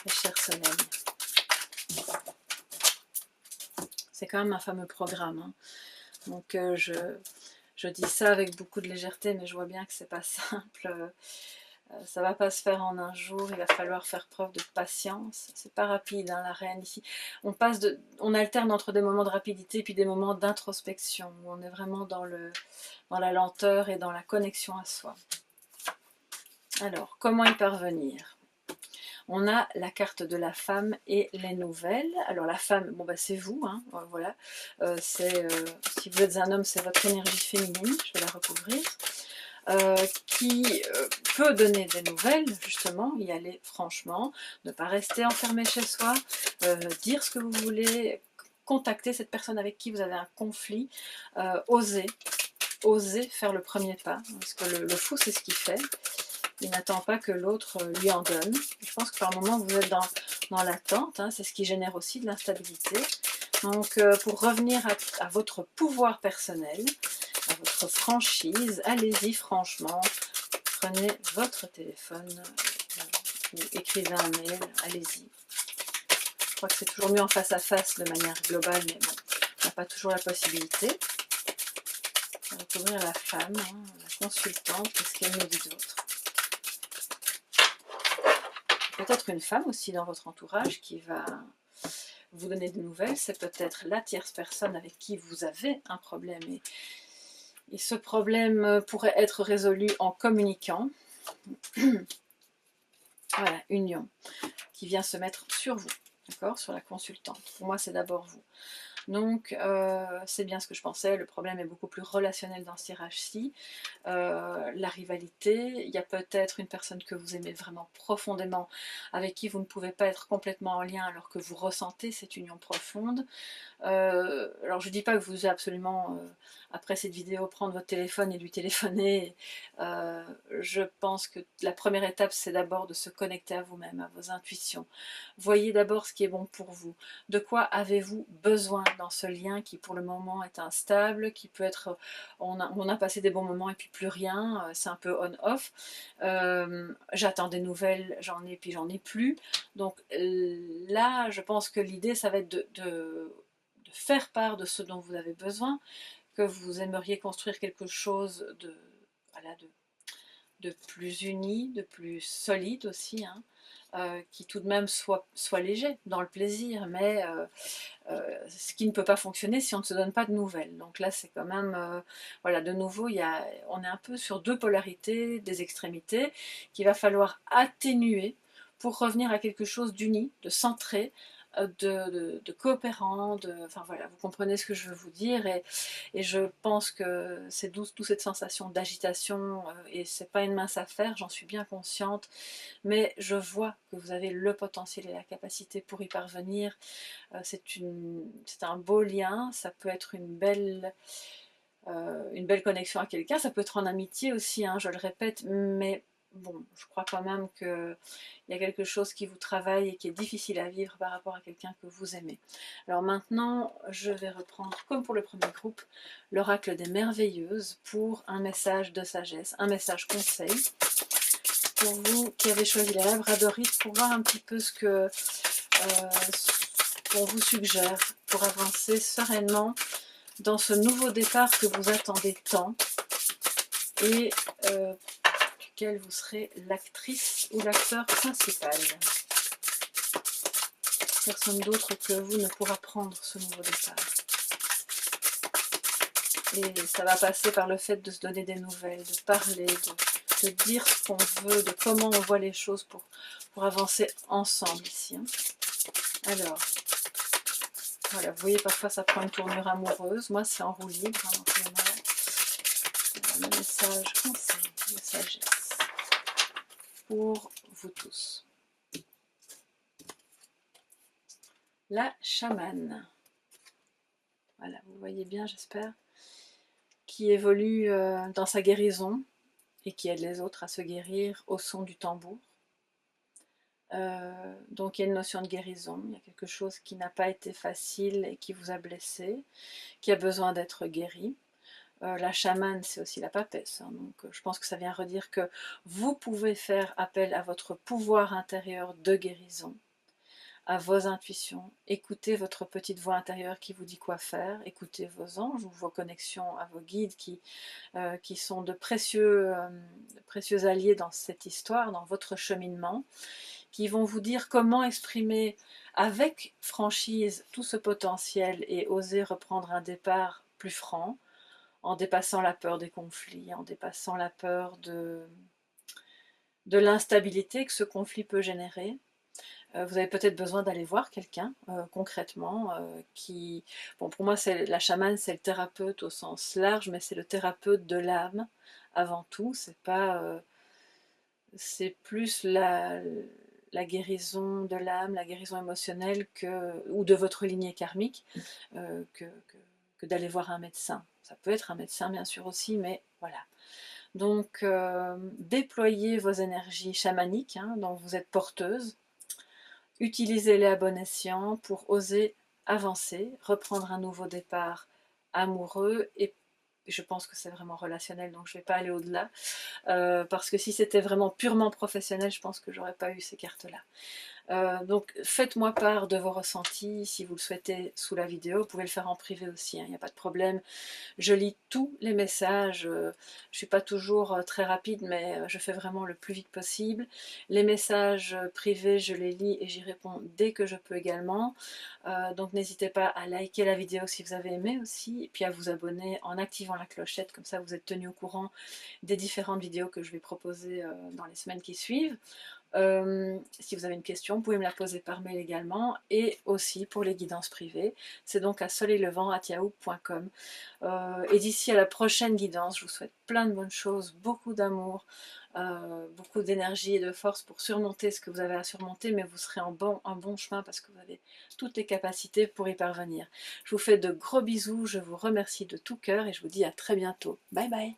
mes chers soleils? C'est quand même un fameux programme. Hein. Donc je dis ça avec beaucoup de légèreté, mais je vois bien que c'est pas simple. Ça va pas se faire en un jour, il va falloir faire preuve de patience. C'est pas rapide, hein, la reine ici. On alterne entre des moments de rapidité puis des moments d'introspection, où on est vraiment dans la lenteur et dans la connexion à soi. Alors, comment y parvenir? On a la carte de la femme et les nouvelles. Alors la femme, bon bah c'est vous, hein, voilà. Si vous êtes un homme, c'est votre énergie féminine, je vais la recouvrir. Qui peut donner des nouvelles, justement, y aller franchement, ne pas rester enfermé chez soi, dire ce que vous voulez, contacter cette personne avec qui vous avez un conflit, oser faire le premier pas, parce que le fou c'est ce qu'il fait, Il n'attend pas que l'autre lui en donne. Je pense que par moment, vous êtes dans l'attente. Hein, c'est ce qui génère aussi de l'instabilité. Donc, pour revenir à votre pouvoir personnel, à votre franchise, allez-y franchement. Prenez votre téléphone ou écrivez un mail, allez-y. Je crois que c'est toujours mieux en face à face de manière globale, mais bon, on n'a pas toujours la possibilité. On va découvrir la femme, hein, la consultante, qu'est-ce qu'elle nous dit d'autre. Peut-être une femme aussi dans votre entourage qui va vous donner des nouvelles. C'est peut-être la tierce personne avec qui vous avez un problème. Et ce problème pourrait être résolu en communiquant. Voilà, union qui vient se mettre sur vous, d'accord, sur la consultante. Pour moi, c'est d'abord vous. Donc, c'est bien ce que je pensais. Le problème est beaucoup plus relationnel dans ce tirage-ci. La rivalité, il y a peut-être une personne que vous aimez vraiment profondément, avec qui vous ne pouvez pas être complètement en lien alors que vous ressentez cette union profonde. Alors je ne dis pas que vous devez absolument, après cette vidéo, prendre votre téléphone et lui téléphoner. Je pense que la première étape, c'est d'abord de se connecter à vous-même, à vos intuitions. Voyez d'abord ce qui est bon pour vous. De quoi avez-vous besoin dans ce lien qui pour le moment est instable, qui peut être, on a passé des bons moments et puis plus rien, c'est un peu on-off. J'attends des nouvelles, j'en ai puis j'en ai plus. Donc là, je pense que l'idée, ça va être de faire part de ce dont vous avez besoin, que vous aimeriez construire quelque chose voilà, de plus uni, de plus solide aussi, hein, qui tout de même soit léger dans le plaisir, mais ce qui ne peut pas fonctionner si on ne se donne pas de nouvelles. Donc là, c'est quand même, voilà, de nouveau, on est un peu sur deux polarités, des extrémités, qu'il va falloir atténuer pour revenir à quelque chose d'uni, de centré, de coopérant, enfin voilà, vous comprenez ce que je veux vous dire, et je pense que c'est d'où cette sensation d'agitation, et c'est pas une mince affaire, j'en suis bien consciente, mais je vois que vous avez le potentiel et la capacité pour y parvenir. C'est un beau lien, ça peut être une belle connexion à quelqu'un, ça peut être en amitié aussi, hein, je le répète, mais bon, je crois quand même qu'il y a quelque chose qui vous travaille et qui est difficile à vivre par rapport à quelqu'un que vous aimez. Alors maintenant, je vais reprendre, comme pour le premier groupe, l'oracle des merveilleuses pour un message de sagesse, un message conseil, pour vous qui avez choisi la labradorite, pour voir un petit peu ce qu'on vous suggère pour avancer sereinement dans ce nouveau départ que vous attendez tant et duquel vous serez l'actrice ou l'acteur principal. Personne d'autre que vous ne pourra prendre ce nouveau départ. Et ça va passer par le fait de se donner des nouvelles, de parler, de dire ce qu'on veut, de comment on voit les choses pour avancer ensemble ici. Hein. Alors, voilà, vous voyez, parfois ça prend une tournure amoureuse. Moi, c'est en roue libre, hein, dans ce moment-là. Le message conseil de sagesse pour vous tous. La chamane. Voilà, vous voyez bien, j'espère. Qui évolue dans sa guérison et qui aide les autres à se guérir au son du tambour. Donc il y a une notion de guérison, il y a quelque chose qui n'a pas été facile et qui vous a blessé, qui a besoin d'être guéri. La chamane, c'est aussi la papesse, hein, donc je pense que ça vient redire que vous pouvez faire appel à votre pouvoir intérieur de guérison, à vos intuitions, écoutez votre petite voix intérieure qui vous dit quoi faire, écoutez vos anges ou vos connexions à vos guides qui sont de précieux alliés dans cette histoire, dans votre cheminement, qui vont vous dire comment exprimer avec franchise tout ce potentiel et oser reprendre un départ plus franc, en dépassant la peur des conflits, en dépassant la peur de l'instabilité que ce conflit peut générer. Vous avez peut-être besoin d'aller voir quelqu'un concrètement qui... Bon, pour moi, la chamane, c'est le thérapeute au sens large, mais c'est le thérapeute de l'âme avant tout. C'est plus la guérison de l'âme, la guérison émotionnelle ou de votre lignée karmique que d'aller voir un médecin. Ça peut être un médecin bien sûr aussi, mais voilà. Donc déployez vos énergies chamaniques, hein, dont vous êtes porteuse. Utilisez-les à bon escient pour oser avancer, reprendre un nouveau départ amoureux, et je pense que c'est vraiment relationnel, donc je ne vais pas aller au-delà, parce que si c'était vraiment purement professionnel, je pense que j'aurais pas eu ces cartes-là. Donc faites-moi part de vos ressentis si vous le souhaitez sous la vidéo. Vous pouvez le faire en privé aussi, il n'y a pas de problème. Je lis tous les messages, je ne suis pas toujours très rapide, mais je fais vraiment le plus vite possible. Les messages privés, je les lis et j'y réponds dès que je peux également. Donc n'hésitez pas à liker la vidéo si vous avez aimé aussi, et puis à vous abonner en activant la clochette, comme ça vous êtes tenu au courant des différentes vidéos que je vais proposer dans les semaines qui suivent. Si vous avez une question, vous pouvez me la poser par mail également, et aussi pour les guidances privées, c'est donc à soleillevent@yahoo.com. Et d'ici à la prochaine guidance, je vous souhaite plein de bonnes choses, beaucoup d'amour, beaucoup d'énergie et de force pour surmonter ce que vous avez à surmonter, mais vous serez en bon chemin parce que vous avez toutes les capacités pour y parvenir. Je vous fais de gros bisous, je vous remercie de tout cœur et je vous dis à très bientôt. Bye bye.